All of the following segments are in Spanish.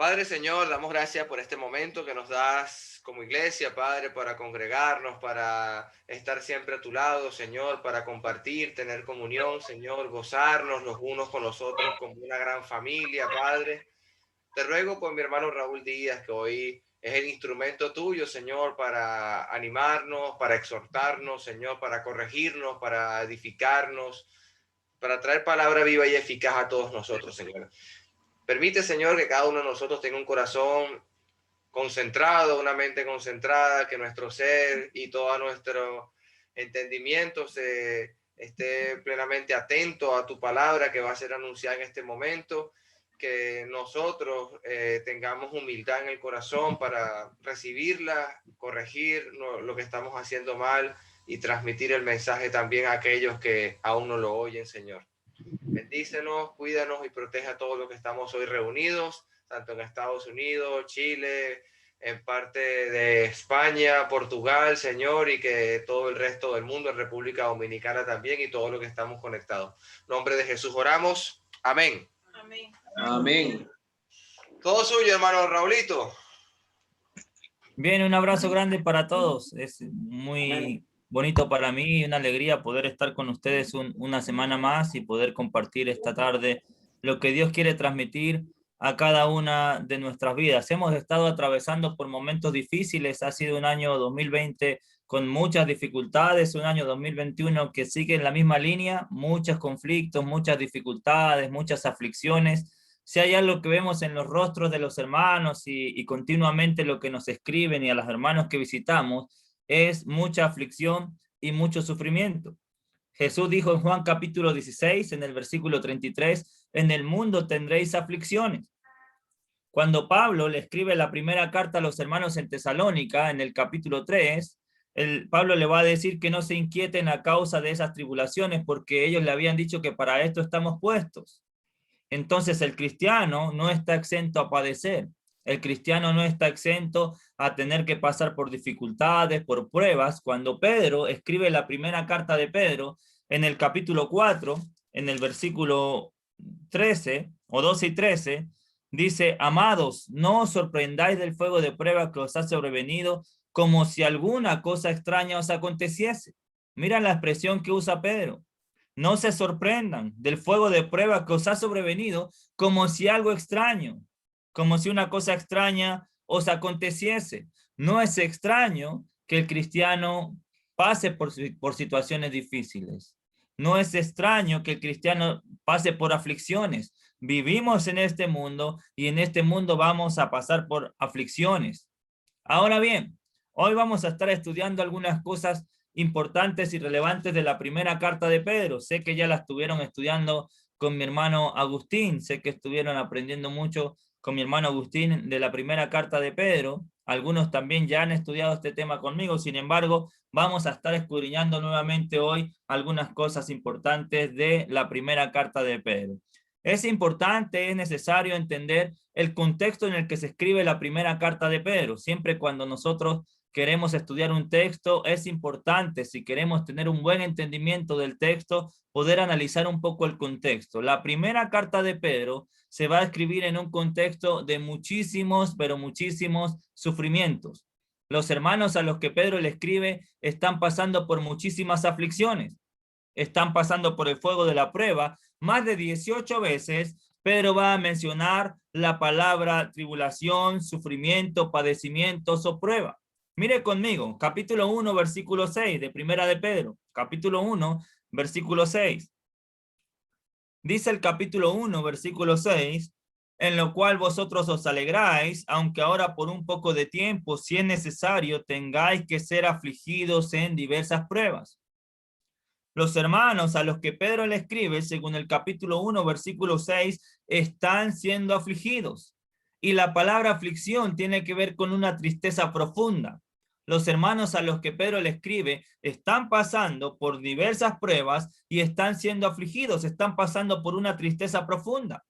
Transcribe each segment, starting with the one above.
Padre, Señor, damos gracias por este momento que nos das como iglesia, Padre, para congregarnos, para estar siempre a tu lado, Señor, para compartir, tener comunión, Señor, gozarnos los unos con los otros como una gran familia, Padre. Te ruego por mi hermano Raúl Díaz, que hoy es el instrumento tuyo, Señor, para animarnos, para exhortarnos, Señor, para corregirnos, para edificarnos, para traer palabra viva y eficaz a todos nosotros, Señor. Permite, Señor, que cada uno de nosotros tenga un corazón concentrado, una mente concentrada, que nuestro ser y todo nuestro entendimiento se esté plenamente atento a tu palabra que va a ser anunciada en este momento, que nosotros tengamos humildad en el corazón para recibirla, corregir lo que estamos haciendo mal y transmitir el mensaje también a aquellos que aún no lo oyen, Señor. Bendícenos, cuídanos y protege a todos los que estamos hoy reunidos, tanto en Estados Unidos, Chile, en parte de España, Portugal, Señor, y que todo el resto del mundo, en República Dominicana también, y todo lo que estamos conectados. En nombre de Jesús oramos. Amén. Amén. Amén. Todo suyo, hermano Raulito. Bien, un abrazo grande para todos. Es muy bonito para mí y una alegría poder estar con ustedes una semana más y poder compartir esta tarde lo que Dios quiere transmitir a cada una de nuestras vidas. Hemos estado atravesando por momentos difíciles. Ha sido un año 2020 con muchas dificultades, un año 2021 que sigue en la misma línea, muchos conflictos, muchas dificultades, muchas aflicciones. Si hay algo que vemos en los rostros de los hermanos y continuamente lo que nos escriben y a los hermanos que visitamos, es mucha aflicción y mucho sufrimiento. Jesús dijo en Juan capítulo 16, en el versículo 33, en el mundo tendréis aflicciones. Cuando Pablo le escribe la primera carta a los hermanos en Tesalónica, en el capítulo 3, Pablo le va a decir que no se inquieten a causa de esas tribulaciones, porque ellos le habían dicho que para esto estamos puestos. Entonces el cristiano no está exento a padecer. El cristiano no está exento a tener que pasar por dificultades, por pruebas. Cuando Pedro escribe la primera carta de Pedro, en el capítulo 4, en el versículo 13, o 12 y 13, dice, amados, no os sorprendáis del fuego de prueba que os ha sobrevenido, como si alguna cosa extraña os aconteciese. Mira la expresión que usa Pedro. No se sorprendan del fuego de prueba que os ha sobrevenido como si algo extraño, como si una cosa extraña os aconteciese. No es extraño que el cristiano pase por situaciones difíciles. No es extraño que el cristiano pase por aflicciones. Vivimos en este mundo y en este mundo vamos a pasar por aflicciones. Ahora bien, hoy vamos a estar estudiando algunas cosas importantes y relevantes de la primera carta de Pedro. Sé que ya la estuvieron estudiando con mi hermano Agustín, sé que estuvieron aprendiendo mucho con mi hermano Agustín de la primera carta de Pedro. Algunos también ya han estudiado este tema conmigo, sin embargo, vamos a estar escudriñando nuevamente hoy algunas cosas importantes de la primera carta de Pedro. Es importante, es necesario entender el contexto en el que se escribe la primera carta de Pedro. Siempre cuando nosotros queremos estudiar un texto, es importante, si queremos tener un buen entendimiento del texto, poder analizar un poco el contexto. La primera carta de Pedro se va a escribir en un contexto de muchísimos, pero muchísimos sufrimientos. Los hermanos a los que Pedro le escribe están pasando por muchísimas aflicciones, están pasando por el fuego de la prueba. Más de 18 veces Pedro va a mencionar la palabra tribulación, sufrimiento, padecimientos o prueba. Mire conmigo, capítulo 1, versículo 6 de Primera de Pedro, capítulo 1, versículo 6. Dice el capítulo 1, versículo 6, en lo cual vosotros os alegráis, aunque ahora por un poco de tiempo, si es necesario, tengáis que ser afligidos en diversas pruebas. Los hermanos a los que Pedro le escribe, según el capítulo 1, versículo 6, están siendo afligidos. Y la palabra aflicción tiene que ver con una tristeza profunda. Los hermanos a los que Pedro le escribe están pasando por diversas pruebas y están siendo afligidos, están pasando por una tristeza profunda.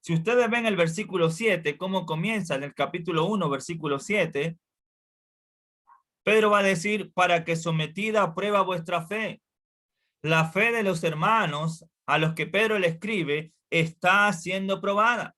Si ustedes ven el versículo 7, cómo comienza en el capítulo 1, versículo 7, Pedro va a decir, para que sometida a prueba vuestra fe. La fe de los hermanos a los que Pedro le escribe está siendo probada.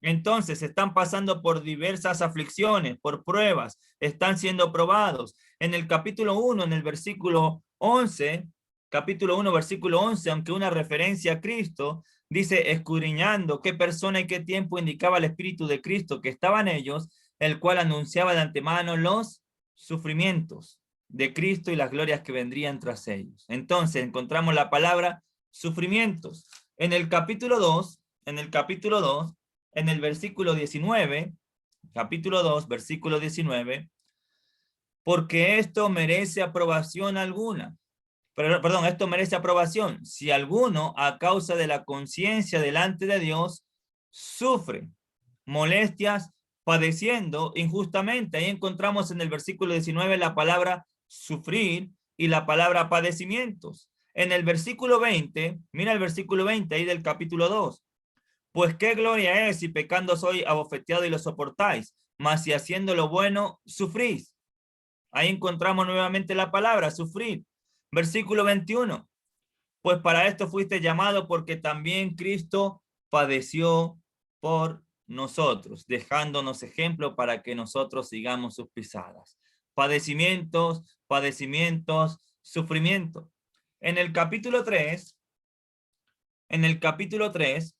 Entonces están pasando por diversas aflicciones, por pruebas, están siendo probados. En el capítulo 1, en el versículo 11, capítulo 1, versículo 11, aunque una referencia a Cristo, dice, escudriñando qué persona y qué tiempo indicaba el Espíritu de Cristo que estaba en ellos, el cual anunciaba de antemano los sufrimientos de Cristo y las glorias que vendrían tras ellos. Entonces encontramos la palabra sufrimientos. En el capítulo 2, en el versículo 19, capítulo 2, versículo 19, porque esto merece aprobación alguna. Perdón, esto merece aprobación. Si alguno, a causa de la conciencia delante de Dios, sufre molestias padeciendo injustamente. Ahí encontramos en el versículo 19 la palabra sufrir y la palabra padecimientos. En el versículo 20, mira el versículo 20 ahí del capítulo 2. Pues qué gloria es si pecando soy abofeteado y lo soportáis, mas si haciendo lo bueno sufrís. Ahí encontramos nuevamente la palabra sufrir. Versículo 21. Pues para esto fuiste llamado porque también Cristo padeció por nosotros, dejándonos ejemplo para que nosotros sigamos sus pisadas. Padecimientos, padecimientos, sufrimiento. En el capítulo 3, en el capítulo 3,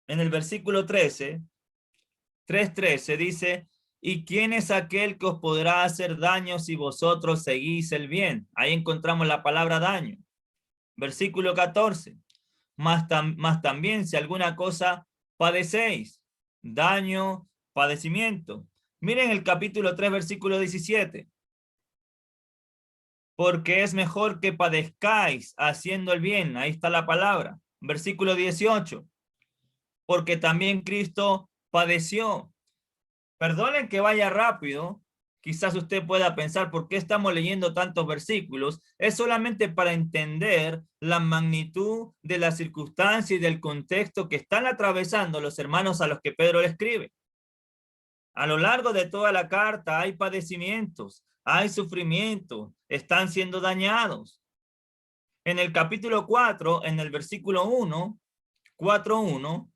en el versículo 13, 3:13 dice, ¿y quién es aquel que os podrá hacer daño si vosotros seguís el bien? Ahí encontramos la palabra daño. Versículo 14, más también si alguna cosa padecéis, daño, padecimiento. Miren el capítulo 3, versículo 17. Porque es mejor que padezcáis haciendo el bien. Ahí está la palabra. Versículo 18. Porque también Cristo padeció. Perdonen que vaya rápido. Quizás usted pueda pensar por qué estamos leyendo tantos versículos. Es solamente para entender la magnitud de la circunstancia y del contexto que están atravesando los hermanos a los que Pedro le escribe. A lo largo de toda la carta hay padecimientos, hay sufrimiento, están siendo dañados. En el capítulo 4, en el versículo 1, 4:1,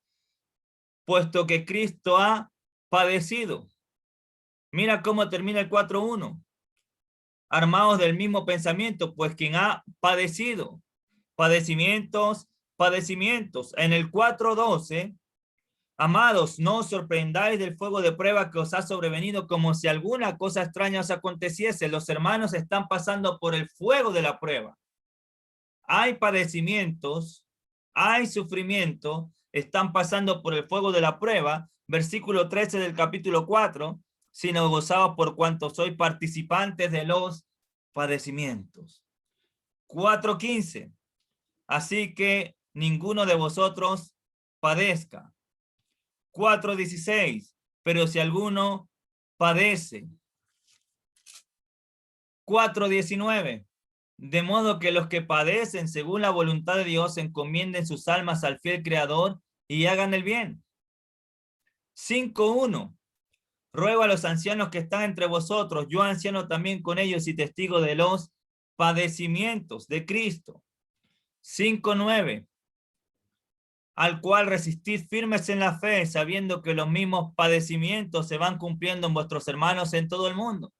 puesto que Cristo ha padecido. Mira cómo termina el 4:1. Armados del mismo pensamiento, pues quien ha padecido. Padecimientos, padecimientos. En el 4:12, amados, no os sorprendáis del fuego de prueba que os ha sobrevenido como si alguna cosa extraña os aconteciese. Los hermanos están pasando por el fuego de la prueba. Hay padecimientos, hay sufrimiento, están pasando por el fuego de la prueba. Versículo 13 del capítulo 4, sino gozaos por cuanto sois participantes de los padecimientos. 4:15, así que ninguno de vosotros padezca. 4:16, pero si alguno padece. 4:19, de modo que los que padecen según la voluntad de Dios encomienden sus almas al fiel Creador y hagan el bien. 5:1, ruego a los ancianos que están entre vosotros, yo anciano también con ellos y testigo de los padecimientos de Cristo. 5:9, al cual resistid firmes en la fe, sabiendo que los mismos padecimientos se van cumpliendo en vuestros hermanos en todo el mundo.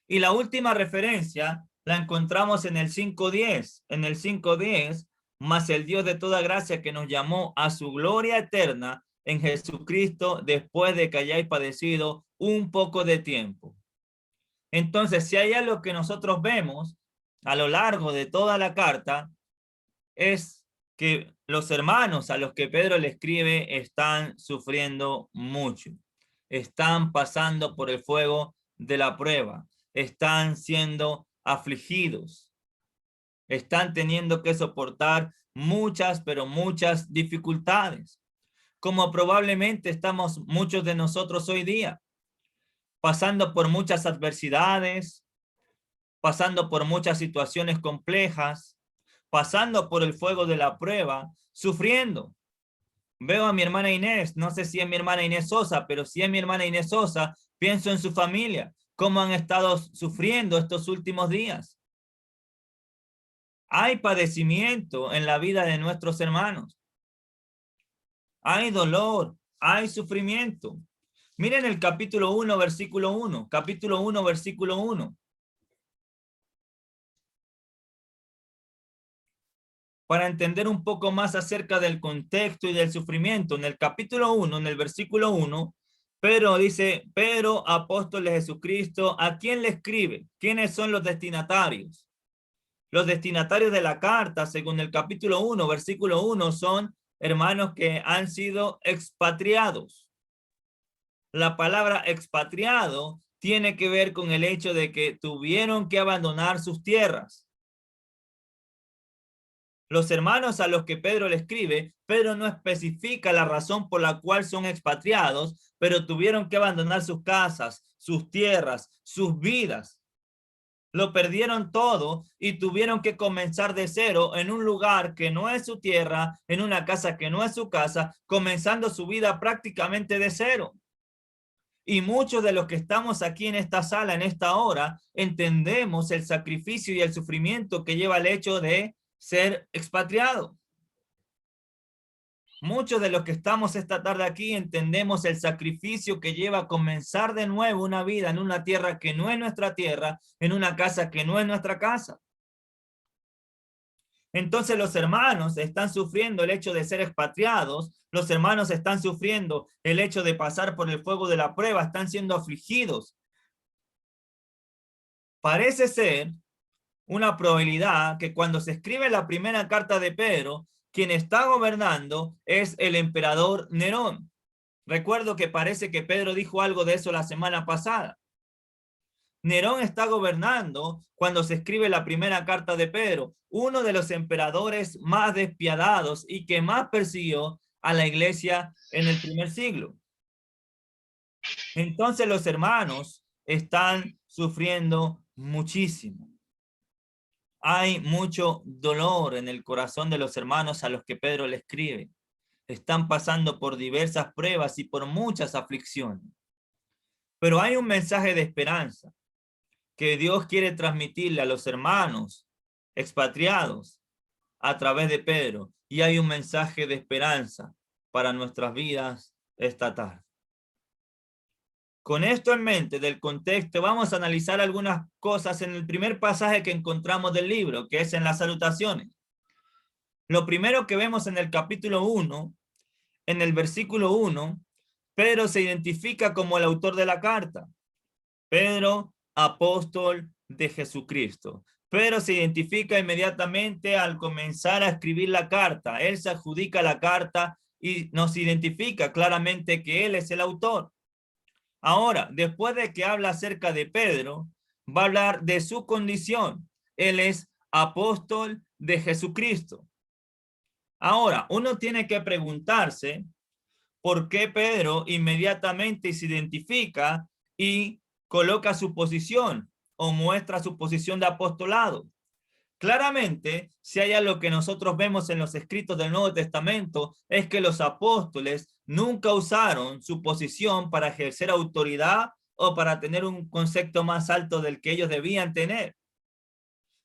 Y la última referencia la encontramos en el 5:10. En el 5:10, mas el Dios de toda gracia que nos llamó a su gloria eterna en Jesucristo después de que hayáis padecido un poco de tiempo. Entonces, si hay algo que nosotros vemos a lo largo de toda la carta, es que los hermanos a los que Pedro le escribe están sufriendo mucho. Están pasando por el fuego de la prueba. Están siendo afligidos. Están teniendo que soportar muchas, pero muchas dificultades. Como probablemente estamos muchos de nosotros hoy día, pasando por muchas adversidades, pasando por muchas situaciones complejas, pasando por el fuego de la prueba, sufriendo. Veo a mi hermana Inés, no sé si es mi hermana Inés Sosa, pero si es mi hermana Inés Sosa, pienso en su familia, cómo han estado sufriendo estos últimos días. Hay padecimiento en la vida de nuestros hermanos. Hay dolor, hay sufrimiento. Miren el capítulo 1, versículo 1. Capítulo 1, versículo 1. Para entender un poco más acerca del contexto y del sufrimiento. En el capítulo 1, en el versículo 1, Pedro dice, Pedro, apóstol de Jesucristo, ¿a quién le escribe? ¿Quiénes son los destinatarios? Los destinatarios de la carta, según el capítulo 1, versículo 1, son hermanos que han sido expatriados. La palabra expatriado tiene que ver con el hecho de que tuvieron que abandonar sus tierras. Los hermanos a los que Pedro le escribe, Pedro no especifica la razón por la cual son expatriados, pero tuvieron que abandonar sus casas, sus tierras, sus vidas. Lo perdieron todo y tuvieron que comenzar de cero en un lugar que no es su tierra, en una casa que no es su casa, comenzando su vida prácticamente de cero. Y muchos de los que estamos aquí en esta sala, en esta hora, entendemos el sacrificio y el sufrimiento que lleva el hecho de ser expatriado. Muchos de los que estamos esta tarde aquí entendemos el sacrificio que lleva a comenzar de nuevo una vida en una tierra que no es nuestra tierra, en una casa que no es nuestra casa. Entonces los hermanos están sufriendo el hecho de ser expatriados, los hermanos están sufriendo el hecho de pasar por el fuego de la prueba, están siendo afligidos. Parece ser una probabilidad que cuando se escribe la primera carta de Pedro, quien está gobernando es el emperador Nerón. Recuerdo que parece que Pedro dijo algo de eso la semana pasada. Nerón está gobernando cuando se escribe la primera carta de Pedro, uno de los emperadores más despiadados y que más persiguió a la iglesia en el primer siglo. Entonces los hermanos están sufriendo muchísimo. Hay mucho dolor en el corazón de los hermanos a los que Pedro le escribe. Están pasando por diversas pruebas y por muchas aflicciones. Pero hay un mensaje de esperanza que Dios quiere transmitirle a los hermanos expatriados a través de Pedro. Y hay un mensaje de esperanza para nuestras vidas esta tarde. Con esto en mente del contexto, vamos a analizar algunas cosas en el primer pasaje que encontramos del libro, que es en las salutaciones. Lo primero que vemos en el capítulo 1, en el versículo 1, Pedro se identifica como el autor de la carta. Pedro, apóstol de Jesucristo. Pedro se identifica inmediatamente al comenzar a escribir la carta. Él se adjudica la carta y nos identifica claramente que él es el autor. Ahora, después de que habla acerca de Pedro, va a hablar de su condición. Él es apóstol de Jesucristo. Ahora, uno tiene que preguntarse por qué Pedro inmediatamente se identifica y coloca su posición o muestra su posición de apostolado. Claramente, si hay algo que nosotros vemos en los escritos del Nuevo Testamento, es que los apóstoles nunca usaron su posición para ejercer autoridad o para tener un concepto más alto del que ellos debían tener.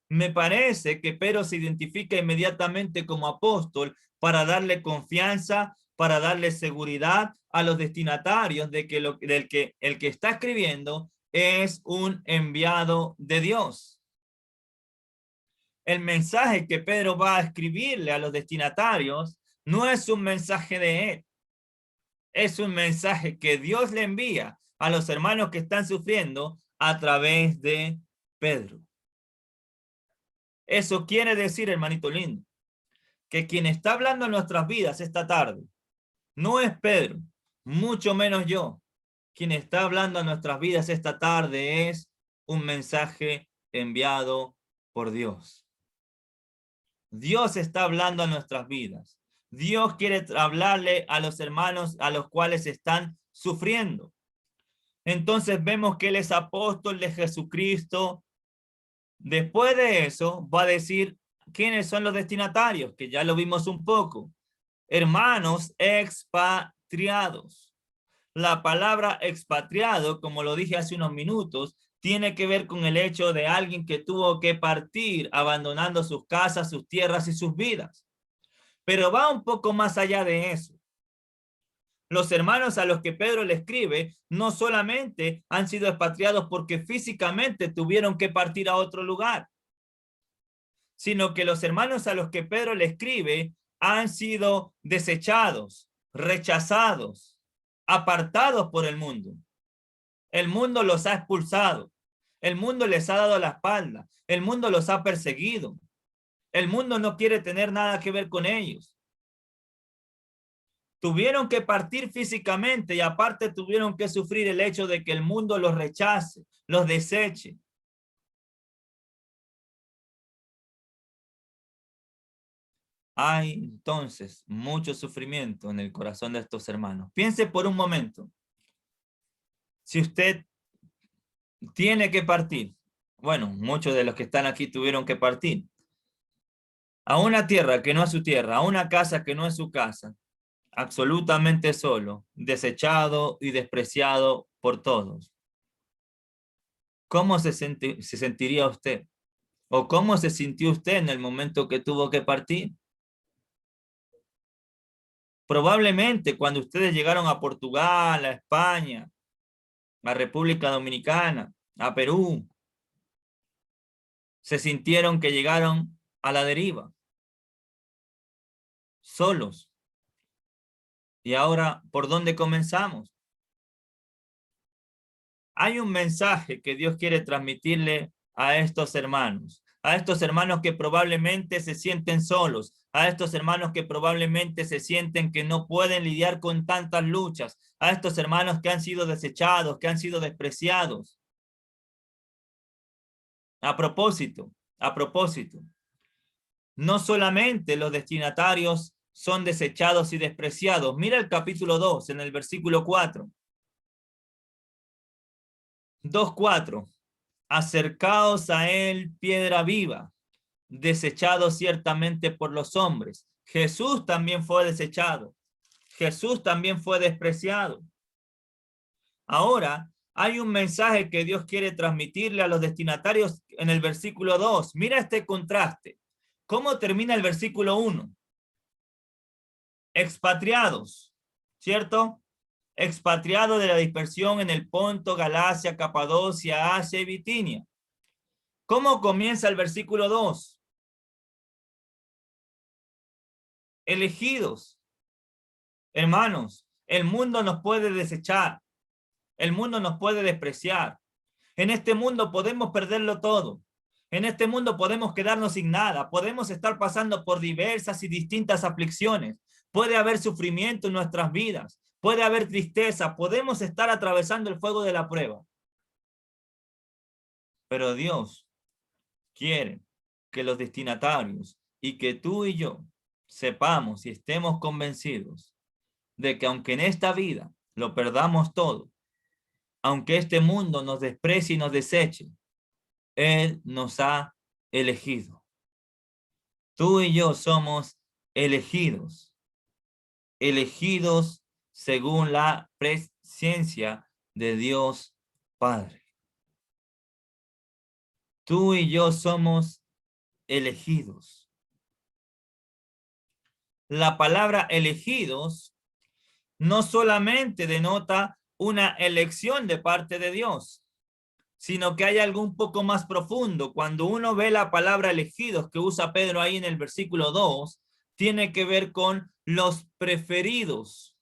Me parece que Pedro se identifica inmediatamente como apóstol para darle confianza, para darle seguridad a los destinatarios de que el que está escribiendo es un enviado de Dios. El mensaje que Pedro va a escribirle a los destinatarios no es un mensaje de él. Es un mensaje que Dios le envía a los hermanos que están sufriendo a través de Pedro. Eso quiere decir, hermanito lindo, que quien está hablando en nuestras vidas esta tarde no es Pedro, mucho menos yo. Quien está hablando en nuestras vidas esta tarde es un mensaje enviado por Dios. Dios está hablando a nuestras vidas. Dios quiere hablarle a los hermanos a los cuales están sufriendo. Entonces vemos que él es apóstol de Jesucristo. Después de eso va a decir quiénes son los destinatarios, que ya lo vimos un poco. Hermanos expatriados. La palabra expatriado, como lo dije hace unos minutos, tiene que ver con el hecho de alguien que tuvo que partir abandonando sus casas, sus tierras y sus vidas. Pero va un poco más allá de eso. Los hermanos a los que Pedro le escribe no solamente han sido expatriados porque físicamente tuvieron que partir a otro lugar, sino que los hermanos a los que Pedro le escribe han sido desechados, rechazados, apartados por el mundo. El mundo los ha expulsado. El mundo les ha dado la espalda. El mundo los ha perseguido. El mundo no quiere tener nada que ver con ellos. Tuvieron que partir físicamente y aparte tuvieron que sufrir el hecho de que el mundo los rechace, los deseche. Hay entonces mucho sufrimiento en el corazón de estos hermanos. Piense por un momento. Si usted tiene que partir, bueno, muchos de los que están aquí tuvieron que partir, a una tierra que no es su tierra, a una casa que no es su casa, absolutamente solo, desechado y despreciado por todos. ¿Cómo se sentiría usted? ¿O cómo se sintió usted en el momento que tuvo que partir? Probablemente cuando ustedes llegaron a Portugal, a España, a República Dominicana, a Perú, se sintieron que llegaron a la deriva, solos. Y ahora, ¿por dónde comenzamos? Hay un mensaje que Dios quiere transmitirle a estos hermanos que probablemente se sienten solos, a estos hermanos que probablemente se sienten que no pueden lidiar con tantas luchas, a estos hermanos que han sido desechados, que han sido despreciados. A propósito, no solamente los destinatarios son desechados y despreciados. Mira el capítulo 2 en el versículo 4. 2:4. Acercaos a él, piedra viva, desechado ciertamente por los hombres. Jesús también fue desechado. Jesús también fue despreciado. Ahora, hay un mensaje que Dios quiere transmitirle a los destinatarios en el versículo 2. Mira este contraste. ¿Cómo termina el versículo 1? Expatriados, ¿cierto? Expatriado de la dispersión en el Ponto, Galacia, Capadocia, Asia y Bitinia. ¿Cómo comienza el versículo 2? Elegidos. Hermanos, el mundo nos puede desechar. El mundo nos puede despreciar. En este mundo podemos perderlo todo. En este mundo podemos quedarnos sin nada. Podemos estar pasando por diversas y distintas aflicciones. Puede haber sufrimiento en nuestras vidas. Puede haber tristeza. Podemos estar atravesando el fuego de la prueba. Pero Dios quiere que los destinatarios y que tú y yo sepamos y estemos convencidos de que aunque en esta vida lo perdamos todo, aunque este mundo nos desprecie y nos deseche, Él nos ha elegido. Tú y yo somos elegidos, elegidos según la presencia de Dios Padre. Tú y yo somos elegidos. La palabra elegidos no solamente denota una elección de parte de Dios, sino que hay algo un poco más profundo. Cuando uno ve la palabra elegidos que usa Pedro ahí en el versículo 2, tiene que ver con los preferidos.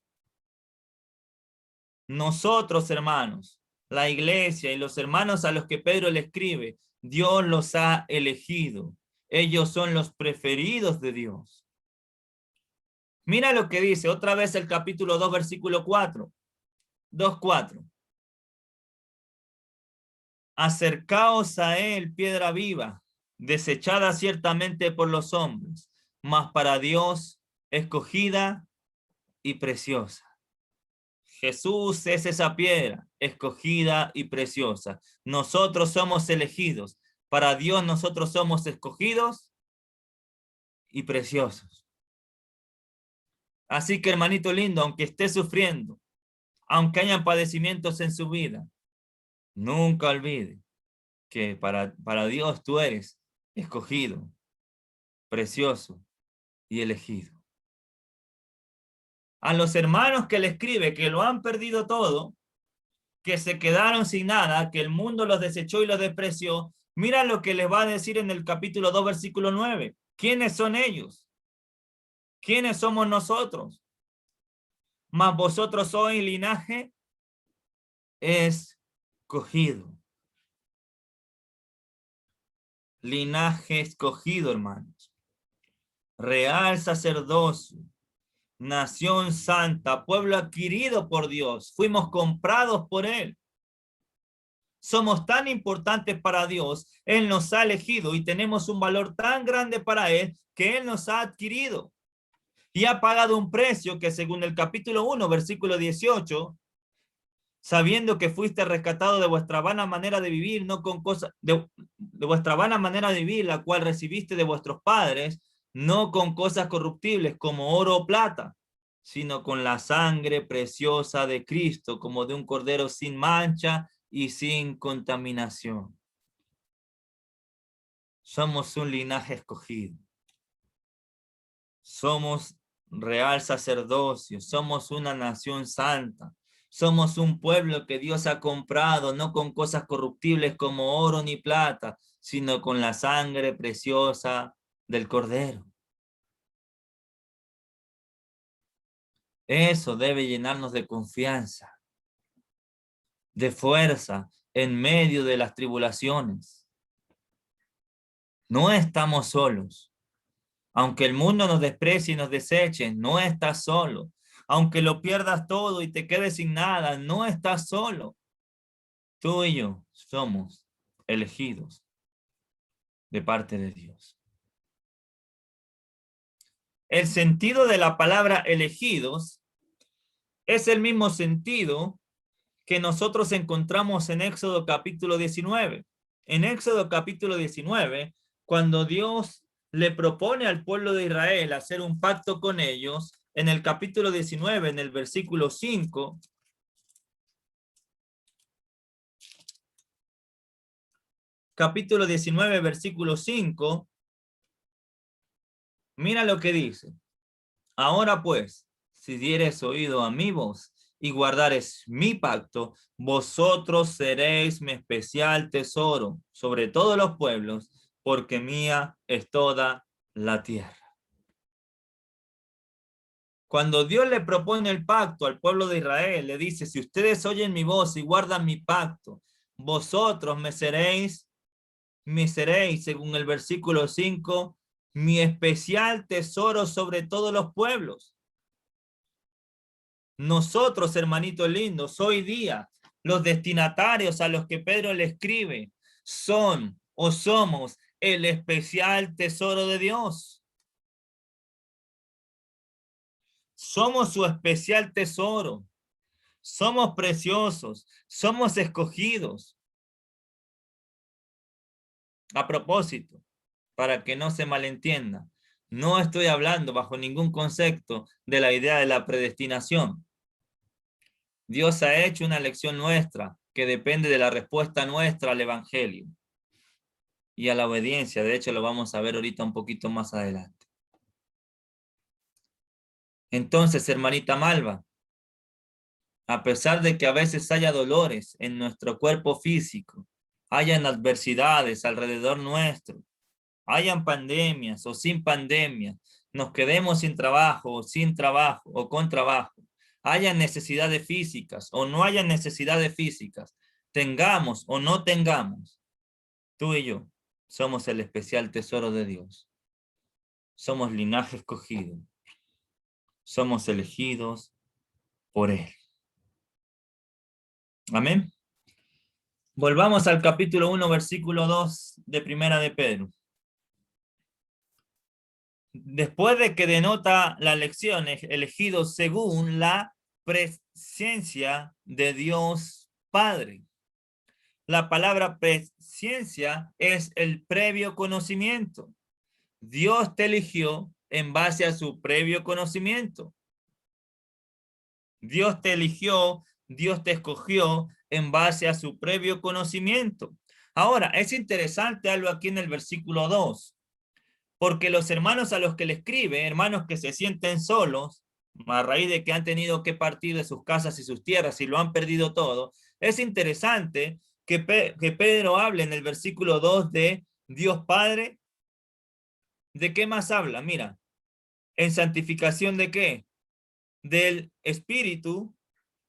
Nosotros, hermanos, la iglesia y los hermanos a los que Pedro le escribe, Dios los ha elegido. Ellos son los preferidos de Dios. Mira lo que dice otra vez el capítulo 2, versículo 4. 2:4. Acercaos a él, piedra viva, desechada ciertamente por los hombres, mas para Dios escogida y preciosa. Jesús es esa piedra, escogida y preciosa. Nosotros somos elegidos. Para Dios nosotros somos escogidos y preciosos. Así que, hermanito lindo, aunque esté sufriendo, aunque hayan padecimientos en su vida, nunca olvide que para Dios tú eres escogido, precioso y elegido. a los hermanos que le escribe que lo han perdido todo, que se quedaron sin nada, que el mundo los desechó y los despreció, mira lo que les va a decir en el capítulo 2, versículo 9. ¿Quiénes son ellos? ¿Quiénes somos nosotros? Mas vosotros sois linaje escogido. Linaje escogido, hermanos. Real sacerdocio. Nación santa. Pueblo adquirido por Dios. Fuimos comprados por Él. Somos tan importantes para Dios. Él nos ha elegido y tenemos un valor tan grande para Él que Él nos ha adquirido. Y ha pagado un precio que según el capítulo 1, versículo 18, sabiendo que fuiste rescatado de vuestra vana manera de vivir, no con cosas, de vuestra vana manera de vivir, la cual recibiste de vuestros padres, no con cosas corruptibles como oro o plata, sino con la sangre preciosa de Cristo, como de un cordero sin mancha y sin contaminación. Somos un linaje escogido. Somos real sacerdocio, somos una nación santa. Somos un pueblo que Dios ha comprado, no con cosas corruptibles como oro ni plata, sino con la sangre preciosa del Cordero. Eso debe llenarnos de confianza, de fuerza en medio de las tribulaciones. No estamos solos. Aunque el mundo nos desprecie y nos deseche, no estás solo. Aunque lo pierdas todo y te quedes sin nada, no estás solo. Tú y yo somos elegidos de parte de Dios. El sentido de la palabra elegidos es el mismo sentido que nosotros encontramos en Éxodo capítulo 19. En Éxodo capítulo 19, cuando Dios le propone al pueblo de Israel hacer un pacto con ellos, en el capítulo 19, en el versículo 5, capítulo 19, versículo 5, mira lo que dice. Ahora pues, si dieres oído a mi voz y guardares mi pacto, vosotros seréis mi especial tesoro sobre todos los pueblos, porque mía es toda la tierra. Cuando Dios le propone el pacto al pueblo de Israel, le dice, si ustedes oyen mi voz y guardan mi pacto, vosotros me seréis, según el versículo 5, mi especial tesoro sobre todos los pueblos. Nosotros, hermanitos lindos, hoy día, los destinatarios a los que Pedro le escribe, son o somos el especial tesoro de Dios. Somos su especial tesoro. Somos preciosos. Somos escogidos. A propósito, para que no se malentienda, no estoy hablando bajo ningún concepto de la idea de la predestinación. Dios ha hecho una elección nuestra que depende de la respuesta nuestra al Evangelio y a la obediencia. De hecho, lo vamos a ver ahorita un poquito más adelante. Entonces, hermanita Malva, a pesar de que a veces haya dolores en nuestro cuerpo físico, hayan adversidades alrededor nuestro, hayan pandemias o sin pandemia, nos quedemos sin trabajo o sin trabajo o con trabajo, hayan necesidades físicas o no hayan necesidades físicas, tengamos o no tengamos, tú y yo somos el especial tesoro de Dios. Somos linaje escogido. Somos elegidos por Él. Amén. Volvamos al capítulo 1, versículo 2 de Primera de Pedro. Después de que denota la elección, elegidos según la presciencia de Dios Padre. La palabra presciencia es el previo conocimiento. Dios te eligió en base a su previo conocimiento. Dios te eligió, Dios te escogió en base a su previo conocimiento. Ahora, es interesante algo aquí en el versículo 2, porque los hermanos a los que le escribe, hermanos que se sienten solos, a raíz de que han tenido que partir de sus casas y sus tierras y lo han perdido todo. Es interesante que Pedro hable en el versículo 2 de Dios Padre. ¿De qué más habla? Mira, ¿en santificación de qué? Del Espíritu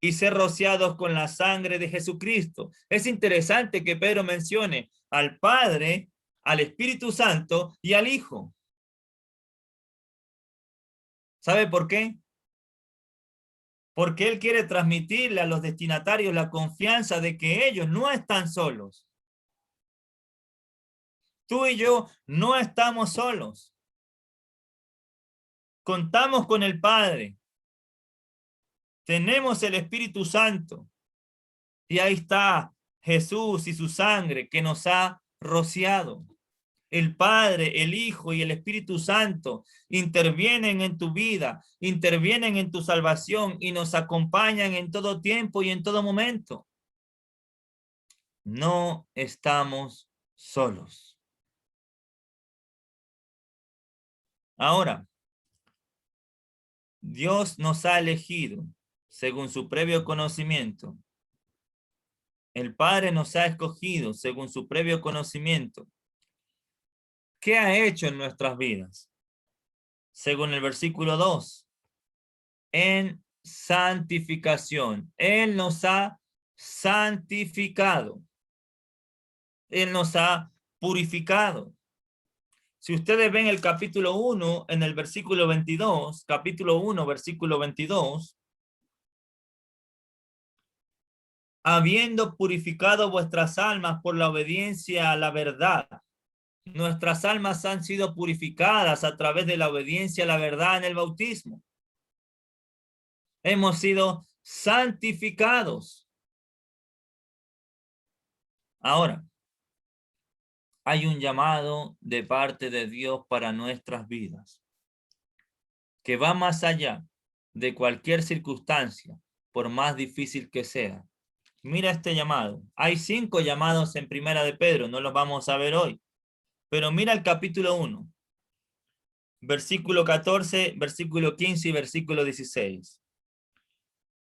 y ser rociados con la sangre de Jesucristo. Es interesante que Pedro mencione al Padre, al Espíritu Santo y al Hijo. ¿Sabe por qué? Porque él quiere transmitirle a los destinatarios la confianza de que ellos no están solos. Tú y yo no estamos solos. Contamos con el Padre. Tenemos el Espíritu Santo. Y ahí está Jesús y su sangre que nos ha rociado. El Padre, el Hijo y el Espíritu Santo intervienen en tu vida, intervienen en tu salvación y nos acompañan en todo tiempo y en todo momento. No estamos solos. Ahora, Dios nos ha elegido según su previo conocimiento. El Padre nos ha escogido según su previo conocimiento. ¿Qué ha hecho en nuestras vidas? Según el versículo 2, en santificación. Él nos ha santificado. Él nos ha purificado. Si ustedes ven el capítulo 1 en el versículo 22, capítulo 1, versículo 22, habiendo purificado vuestras almas por la obediencia a la verdad. Nuestras almas han sido purificadas a través de la obediencia a la verdad en el bautismo. Hemos sido santificados. Ahora, hay un llamado de parte de Dios para nuestras vidas que va más allá de cualquier circunstancia, por más difícil que sea. Mira este llamado. Hay 5 llamados en Primera de Pedro, no los vamos a ver hoy. Pero mira el capítulo 1, versículo 14, versículo 15 y versículo 16.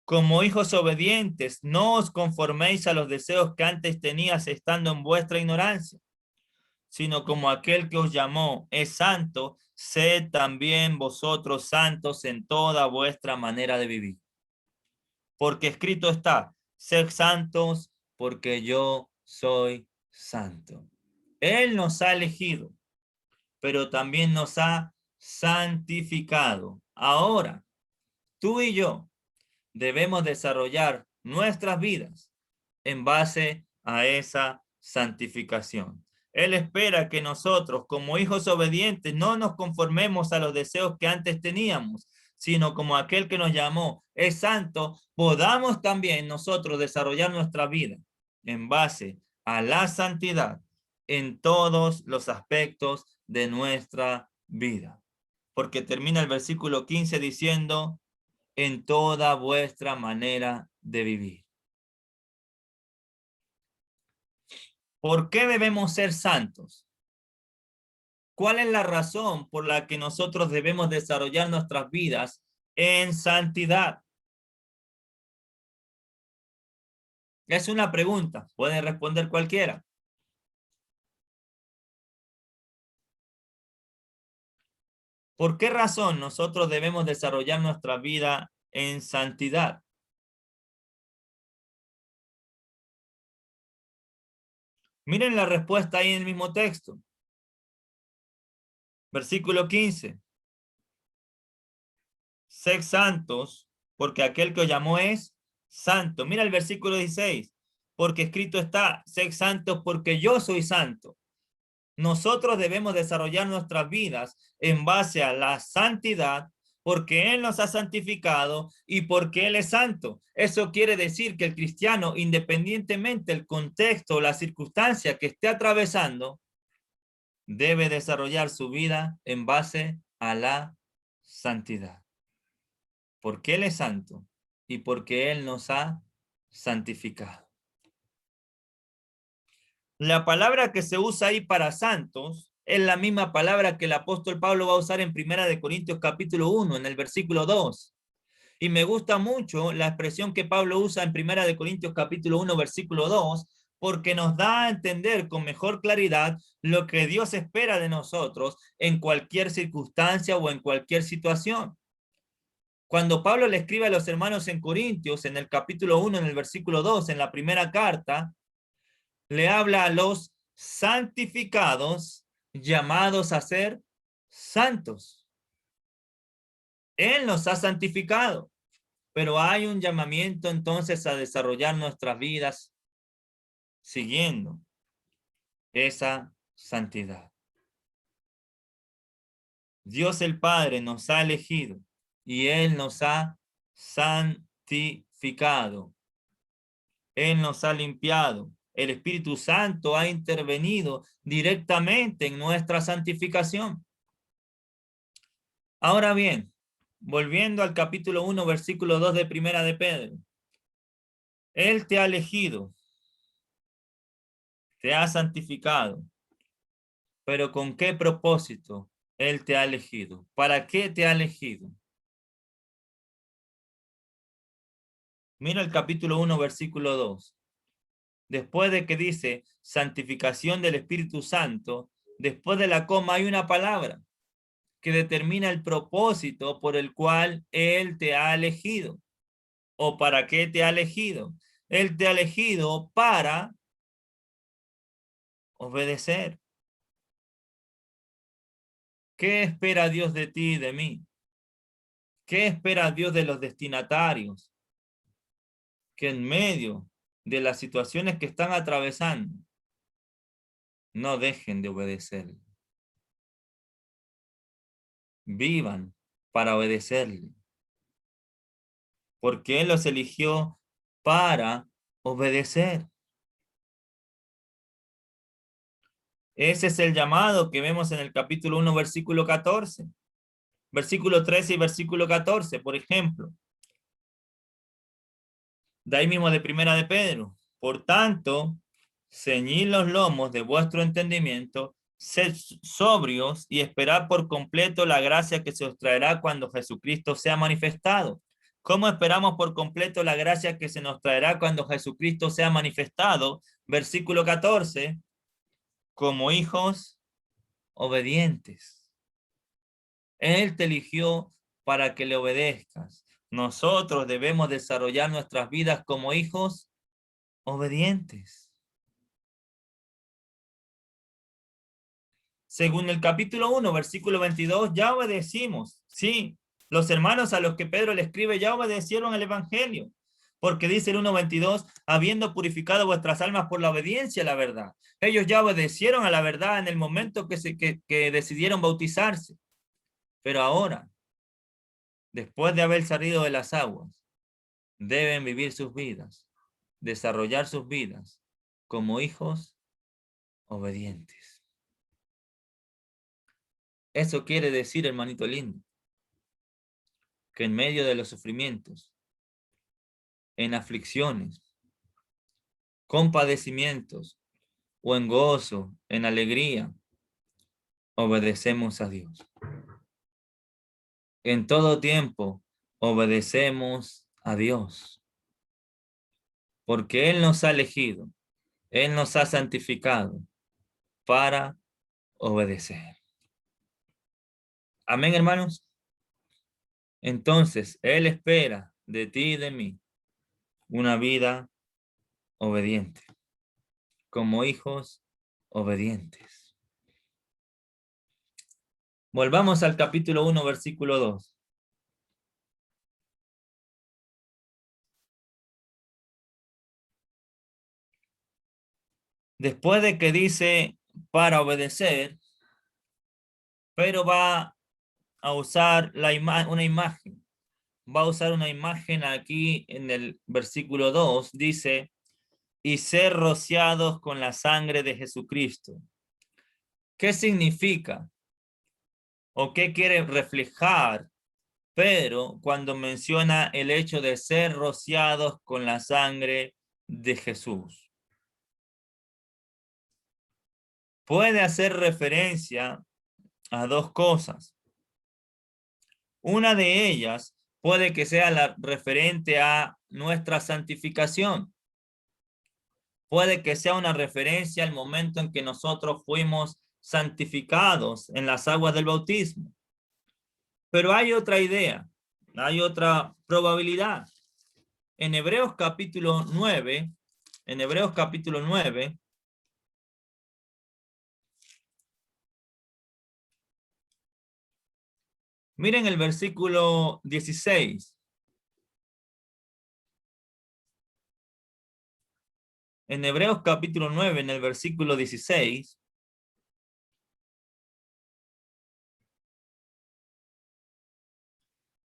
Como hijos obedientes, no os conforméis a los deseos que antes tenías estando en vuestra ignorancia, sino como aquel que os llamó es santo, sed también vosotros santos en toda vuestra manera de vivir. Porque escrito está, sed santos porque yo soy santo. Él nos ha elegido, pero también nos ha santificado. Ahora, tú y yo debemos desarrollar nuestras vidas en base a esa santificación. Él espera que nosotros, como hijos obedientes, no nos conformemos a los deseos que antes teníamos, sino como aquel que nos llamó es santo, podamos también nosotros desarrollar nuestra vida en base a la santidad en todos los aspectos de nuestra vida. Porque termina el versículo 15 diciendo, en toda vuestra manera de vivir. ¿Por qué debemos ser santos? ¿Cuál es la razón por la que nosotros debemos desarrollar nuestras vidas en santidad? Es una pregunta, puede responder cualquiera. ¿Por qué razón nosotros debemos desarrollar nuestra vida en santidad? Miren la respuesta ahí en el mismo texto. Versículo 15. Sed santos, porque aquel que os llamó es santo. Mira el versículo 16. Porque escrito está, sed santos porque yo soy santo. Nosotros debemos desarrollar nuestras vidas en base a la santidad porque Él nos ha santificado y porque Él es santo. Eso quiere decir que el cristiano, independientemente del contexto o la circunstancia que esté atravesando, debe desarrollar su vida en base a la santidad. Porque Él es santo y porque Él nos ha santificado. La palabra que se usa ahí para santos es la misma palabra que el apóstol Pablo va a usar en 1 Corintios capítulo 1, en el versículo 2. Y me gusta mucho la expresión que Pablo usa en 1 Corintios capítulo 1, versículo 2, porque nos da a entender con mejor claridad lo que Dios espera de nosotros en cualquier circunstancia o en cualquier situación. Cuando Pablo le escribe a los hermanos en Corintios, en el capítulo 1, en el versículo 2, en la primera carta, le habla a los santificados llamados a ser santos. Él nos ha santificado, pero hay un llamamiento entonces a desarrollar nuestras vidas siguiendo esa santidad. Dios el Padre nos ha elegido y Él nos ha santificado. Él nos ha limpiado. El Espíritu Santo ha intervenido directamente en nuestra santificación. Ahora bien, volviendo al capítulo 1, versículo 2 de Primera de Pedro. Él te ha elegido, te ha santificado. Pero ¿con qué propósito Él te ha elegido? ¿Para qué te ha elegido? Mira el capítulo 1, versículo 2. Después de que dice santificación del Espíritu Santo, después de la coma hay una palabra que determina el propósito por el cual Él te ha elegido. ¿O para qué te ha elegido? Él te ha elegido para obedecer. ¿Qué espera Dios de ti y de mí? ¿Qué espera Dios de los destinatarios? Que en medio de las situaciones que están atravesando, no dejen de obedecer. Vivan para obedecerle. Porque Él los eligió para obedecer. Ese es el llamado que vemos en el capítulo 1, versículo 14. Versículo 13 y versículo 14, por ejemplo. De ahí mismo de Primera de Pedro. Por tanto, ceñid los lomos de vuestro entendimiento, sed sobrios y esperad por completo la gracia que se os traerá cuando Jesucristo sea manifestado. ¿Cómo esperamos por completo la gracia que se nos traerá cuando Jesucristo sea manifestado? Versículo 14. Como hijos obedientes. Él te eligió para que le obedezcas. Nosotros debemos desarrollar nuestras vidas como hijos obedientes. Según el capítulo 1, versículo 22, ya obedecimos. Sí, los hermanos a los que Pedro le escribe ya obedecieron el evangelio. Porque dice el 1:22, habiendo purificado vuestras almas por la obediencia a la verdad. Ellos ya obedecieron a la verdad en el momento que decidieron bautizarse. Pero ahora, después de haber salido de las aguas, deben vivir sus vidas, desarrollar sus vidas como hijos obedientes. Eso quiere decir, hermanito lindo, que en medio de los sufrimientos, en aflicciones, con padecimientos, o en gozo, en alegría, obedecemos a Dios. En todo tiempo, obedecemos a Dios. Porque Él nos ha elegido, Él nos ha santificado para obedecer. Amén, hermanos. Entonces, Él espera de ti y de mí una vida obediente, como hijos obedientes. Volvamos al capítulo 1, versículo 2. Después de que dice para obedecer, pero va a usar una imagen. Va a usar una imagen aquí en el versículo 2. Dice, y ser rociados con la sangre de Jesucristo. ¿Qué significa? ¿O qué quiere reflejar Pedro cuando menciona el hecho de ser rociados con la sangre de Jesús? Puede hacer referencia a dos cosas. Una de ellas puede que sea la referente a nuestra santificación. Puede que sea una referencia al momento en que nosotros fuimos santificados en las aguas del bautismo. Pero hay otra idea, hay otra probabilidad. En Hebreos capítulo 9, miren el versículo 16. En Hebreos capítulo 9, en el versículo 16,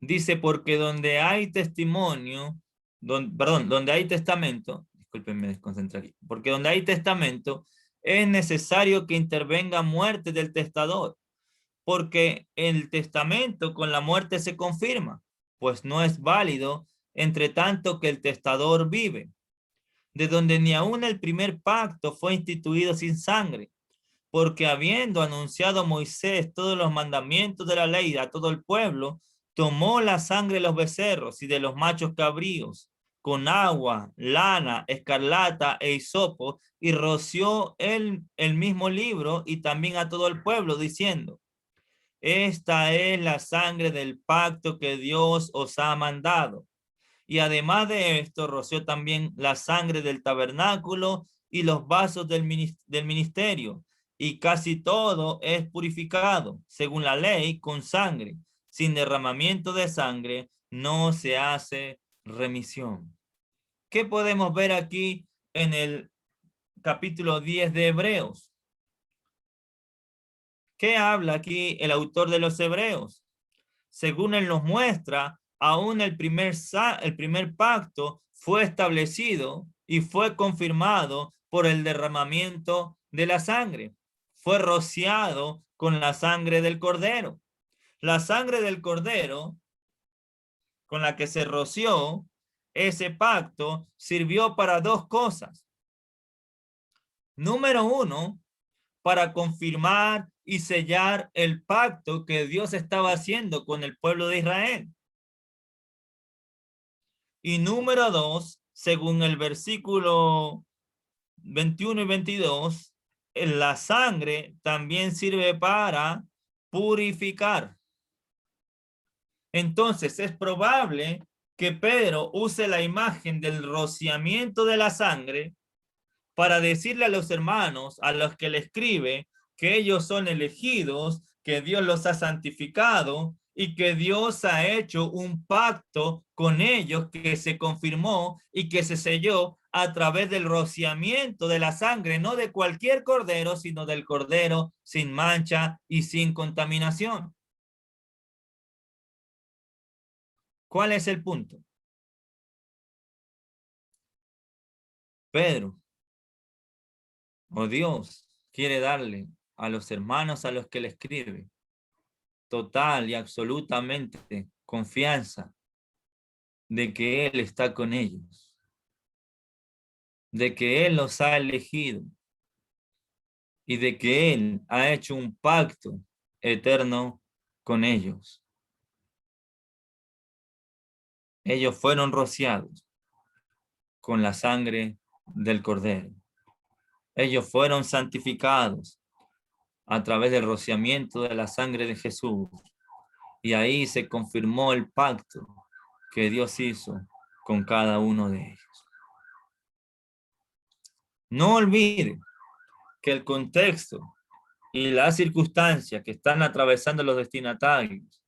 dice, porque donde hay testimonio, donde hay testamento, discúlpenme, me desconcentré aquí, porque donde hay testamento, es necesario que intervenga muerte del testador, porque el testamento con la muerte se confirma, pues no es válido entre tanto que el testador vive, de donde ni aun el primer pacto fue instituido sin sangre, porque habiendo anunciado Moisés todos los mandamientos de la ley a todo el pueblo, tomó la sangre de los becerros y de los machos cabríos, con agua, lana, escarlata e hisopo, y roció el mismo libro y también a todo el pueblo, diciendo, esta es la sangre del pacto que Dios os ha mandado. Y además de esto, roció también la sangre del tabernáculo y los vasos del ministerio. Y casi todo es purificado, según la ley, con sangre. Sin derramamiento de sangre no se hace remisión. ¿Qué podemos ver aquí en el capítulo 10 de Hebreos? ¿Qué habla aquí el autor de los Hebreos? Según él nos muestra, aún el primer pacto fue establecido y fue confirmado por el derramamiento de la sangre. Fue rociado con la sangre del cordero. La sangre del cordero con la que se roció ese pacto sirvió para dos cosas. Número uno, para confirmar y sellar el pacto que Dios estaba haciendo con el pueblo de Israel. Y número dos, según el versículo 21 y 22, la sangre también sirve para purificar. Entonces es probable que Pedro use la imagen del rociamiento de la sangre para decirle a los hermanos a los que le escribe que ellos son elegidos, que Dios los ha santificado y que Dios ha hecho un pacto con ellos que se confirmó y que se selló a través del rociamiento de la sangre, no de cualquier cordero, sino del cordero sin mancha y sin contaminación. ¿Cuál es el punto? Pedro, o Dios, quiere darle a los hermanos a los que le escribe total y absolutamente confianza de que Él está con ellos, de que Él los ha elegido y de que Él ha hecho un pacto eterno con ellos. Ellos fueron rociados con la sangre del Cordero. Ellos fueron santificados a través del rociamiento de la sangre de Jesús. Y ahí se confirmó el pacto que Dios hizo con cada uno de ellos. No olvide que el contexto y las circunstancias que están atravesando los destinatarios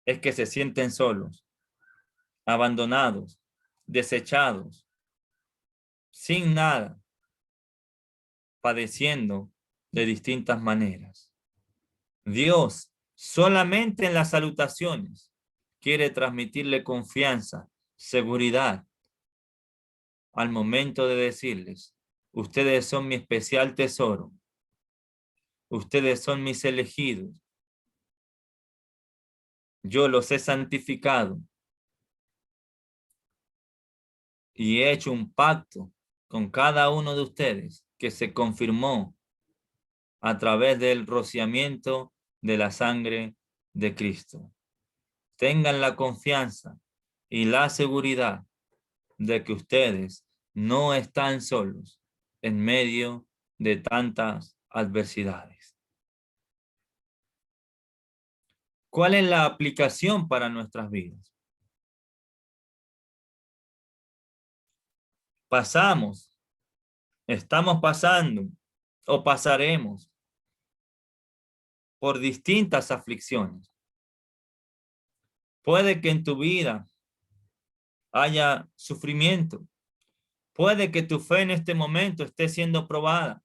es que se sienten solos, abandonados, desechados, sin nada, padeciendo de distintas maneras. Dios solamente en las salutaciones quiere transmitirle confianza, seguridad, al momento de decirles, ustedes son mi especial tesoro, ustedes son mis elegidos, yo los he santificado y he hecho un pacto con cada uno de ustedes que se confirmó a través del rociamiento de la sangre de Cristo. tengan la confianza y la seguridad de que ustedes no están solos en medio de tantas adversidades. ¿Cuál es la aplicación para nuestras vidas? Pasamos, estamos pasando o pasaremos por distintas aflicciones. Puede que en tu vida haya sufrimiento. Puede que tu fe en este momento esté siendo probada.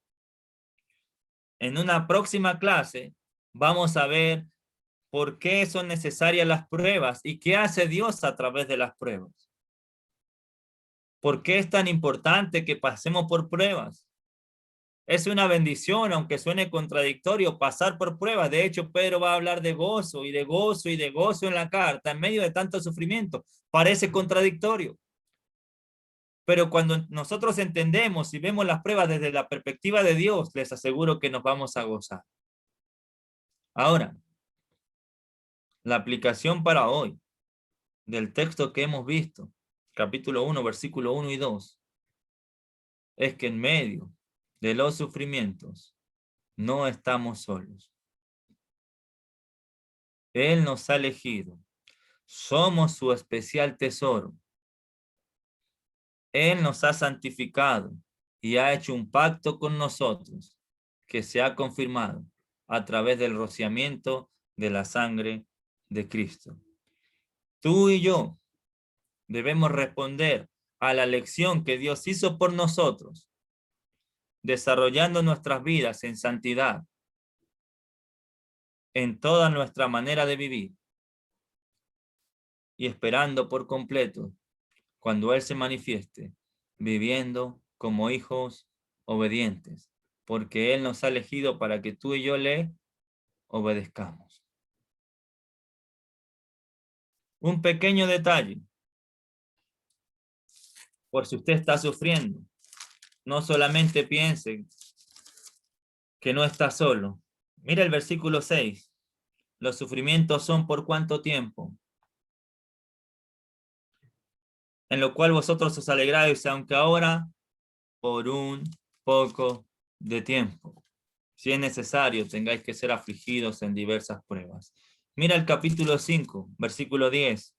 En una próxima clase vamos a ver por qué son necesarias las pruebas y qué hace Dios a través de las pruebas. ¿Por qué es tan importante que pasemos por pruebas? Es una bendición, aunque suene contradictorio, pasar por pruebas. De hecho, Pedro va a hablar de gozo y de gozo y de gozo en la carta, en medio de tanto sufrimiento. Parece contradictorio. Pero cuando nosotros entendemos y vemos las pruebas desde la perspectiva de Dios, les aseguro que nos vamos a gozar. Ahora, la aplicación para hoy del texto que hemos visto, capítulo 1, versículo 1 y 2, es que en medio de los sufrimientos no estamos solos. Él nos ha elegido. Somos su especial tesoro. Él nos ha santificado y ha hecho un pacto con nosotros que se ha confirmado a través del rociamiento de la sangre de Cristo. Tú y yo debemos responder a la lección que Dios hizo por nosotros, desarrollando nuestras vidas en santidad, en toda nuestra manera de vivir y esperando por completo cuando Él se manifieste, viviendo como hijos obedientes, porque Él nos ha elegido para que tú y yo le obedezcamos. Un pequeño detalle, por si usted está sufriendo, no solamente piense que no está solo. Mira el versículo 6. Los sufrimientos son por cuánto tiempo, en lo cual vosotros os alegráis, aunque ahora por un poco de tiempo. Si es necesario, tengáis que ser afligidos en diversas pruebas. Mira el capítulo 5, versículo 10.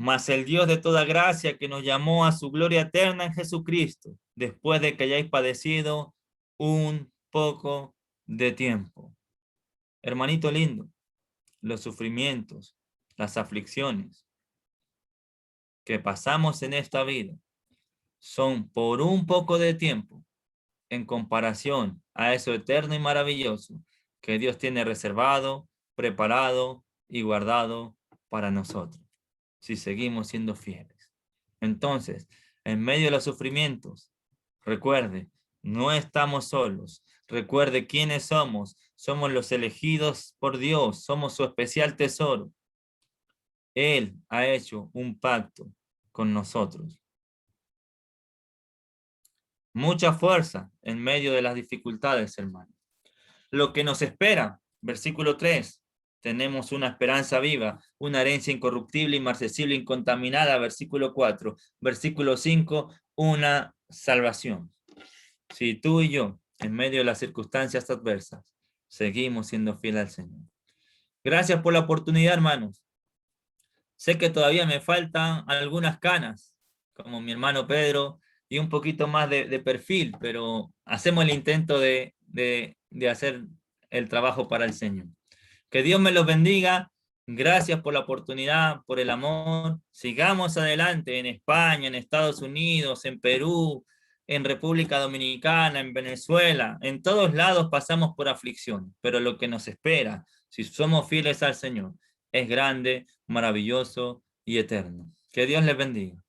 Mas el Dios de toda gracia que nos llamó a su gloria eterna en Jesucristo, después de que hayáis padecido un poco de tiempo. Hermanito lindo, los sufrimientos, las aflicciones que pasamos en esta vida son por un poco de tiempo en comparación a eso eterno y maravilloso que Dios tiene reservado, preparado y guardado para nosotros, si seguimos siendo fieles. Entonces, en medio de los sufrimientos, recuerde, no estamos solos. Recuerde quiénes somos. Somos los elegidos por Dios. Somos su especial tesoro. Él ha hecho un pacto con nosotros. Mucha fuerza en medio de las dificultades, hermano. Lo que nos espera, versículo 3, tenemos una esperanza viva, una herencia incorruptible, inmarcesible, incontaminada, versículo 4. Versículo 5, una salvación. Si tú y yo, en medio de las circunstancias adversas, seguimos siendo fieles al Señor. Gracias por la oportunidad, hermanos. Sé que todavía me faltan algunas canas, como mi hermano Pedro, y un poquito más de perfil, pero hacemos el intento de hacer el trabajo para el Señor. Que Dios me los bendiga. Gracias por la oportunidad, por el amor. Sigamos adelante en España, en Estados Unidos, en Perú, en República Dominicana, en Venezuela. En todos lados pasamos por aflicción, pero lo que nos espera, si somos fieles al Señor, es grande, maravilloso y eterno. Que Dios les bendiga.